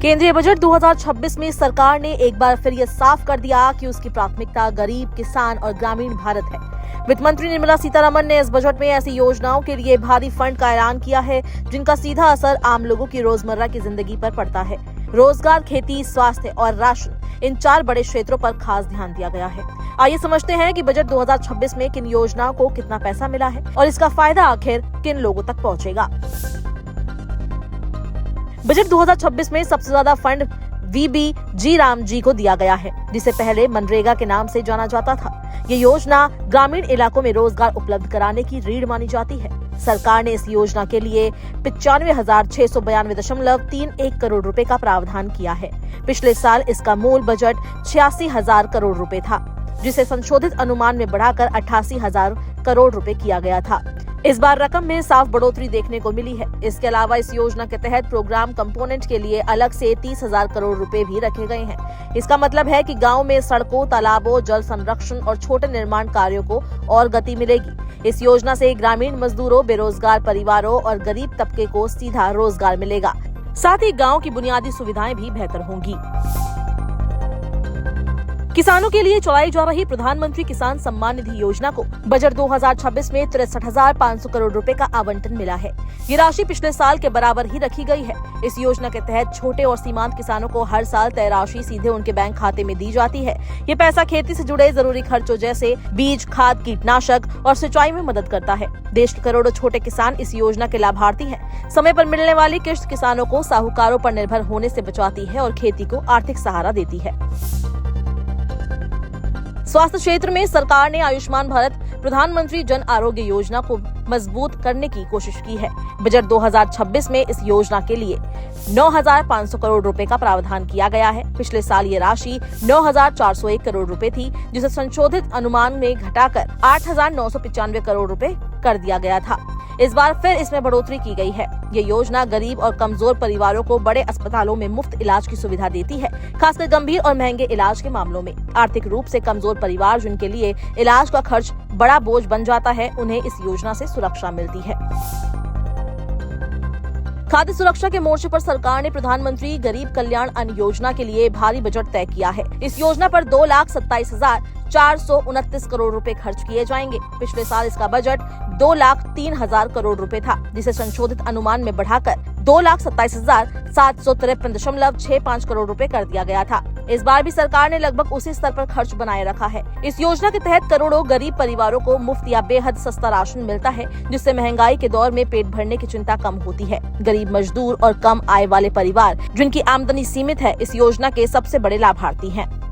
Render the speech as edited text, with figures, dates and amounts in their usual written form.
केंद्रीय बजट 2026 में सरकार ने एक बार फिर ये साफ कर दिया कि उसकी प्राथमिकता गरीब, किसान और ग्रामीण भारत है। वित्त मंत्री निर्मला सीतारमण ने इस बजट में ऐसी योजनाओं के लिए भारी फंड का ऐलान किया है जिनका सीधा असर आम लोगों की रोजमर्रा की जिंदगी पर पड़ता है। रोजगार, खेती, स्वास्थ्य और राशन, इन 4 बड़े क्षेत्रों पर खास ध्यान दिया गया है। आइए समझते हैं कि बजट 2026 में किन योजनाओं को कितना पैसा मिला है और इसका फायदा आखिर किन लोगों तक पहुंचेगा। बजट 2026 में सबसे ज्यादा फंड वीबी जी राम जी को दिया गया है, जिसे पहले मनरेगा के नाम से जाना जाता था। ये योजना ग्रामीण इलाकों में रोजगार उपलब्ध कराने की रीढ़ मानी जाती है। सरकार ने इस योजना के लिए 95,692.31 करोड़ रुपए का प्रावधान किया है। पिछले साल इसका मूल बजट 86,000 करोड़ रुपए था, जिसे संशोधित अनुमान में बढ़ाकर 88,000 करोड़ रुपए किया गया था। इस बार रकम में साफ बढ़ोतरी देखने को मिली है। इसके अलावा इस योजना के तहत प्रोग्राम कंपोनेंट के लिए अलग से 30,000 करोड़ रुपए भी रखे गए हैं। इसका मतलब है कि गांव में सड़कों, तालाबों, जल संरक्षण और छोटे निर्माण कार्यों को और गति मिलेगी। इस योजना से ग्रामीण मजदूरों, बेरोजगार परिवारों और गरीब तबके को सीधा रोजगार मिलेगा। साथ ही गाँव की बुनियादी सुविधाएं भी बेहतर होंगी। किसानों के लिए चलाई जा रही प्रधानमंत्री किसान सम्मान निधि योजना को बजट 2026 में 63,500 करोड़ रुपए का आवंटन मिला है। ये राशि पिछले साल के बराबर ही रखी गई है। इस योजना के तहत छोटे और सीमांत किसानों को हर साल तय राशि सीधे उनके बैंक खाते में दी जाती है। ये पैसा खेती से जुड़े जरूरी खर्चों जैसे बीज, खाद, कीटनाशक और सिंचाई में मदद करता है। देश के करोड़ों छोटे किसान इस योजना के लाभार्थी हैं। समय पर मिलने वाली किश्त किसानों को साहूकारों पर निर्भर होने से बचाती है और खेती को आर्थिक सहारा देती है। स्वास्थ्य क्षेत्र में सरकार ने आयुष्मान भारत प्रधानमंत्री जन आरोग्य योजना को मजबूत करने की कोशिश की है। बजट 2026 में इस योजना के लिए 9,500 करोड़ रुपए का प्रावधान किया गया है। पिछले साल ये राशि 9,401 करोड़ रुपए थी, जिसे संशोधित अनुमान में घटाकर 8,995 करोड़ रुपए कर दिया गया था। इस बार फिर इसमें बढ़ोतरी की गई है। ये योजना गरीब और कमजोर परिवारों को बड़े अस्पतालों में मुफ्त इलाज की सुविधा देती है, खासकर गंभीर और महंगे इलाज के मामलों में। आर्थिक रूप से कमजोर परिवार जिनके लिए इलाज का खर्च बड़ा बोझ बन जाता है, उन्हें इस योजना से सुरक्षा मिलती है। खाद्य सुरक्षा के मोर्चे पर सरकार ने प्रधानमंत्री गरीब कल्याण अन्न योजना के लिए भारी बजट तय किया है। इस योजना पर 2,27,429 करोड़ रुपए खर्च किए जाएंगे। पिछले साल इसका बजट 2,03,000 करोड़ रुपए था, जिसे संशोधित अनुमान में बढ़ाकर 2,27,753.65 करोड़ रुपए कर दिया गया था। इस बार भी सरकार ने लगभग उसी स्तर पर खर्च बनाए रखा है। इस योजना के तहत करोड़ों गरीब परिवारों को मुफ्त या बेहद सस्ता राशन मिलता है, जिससे महंगाई के दौर में पेट भरने की चिंता कम होती है। गरीब, मजदूर और कम आय वाले परिवार जिनकी आमदनी सीमित है, इस योजना के सबसे बड़े लाभार्थी हैं।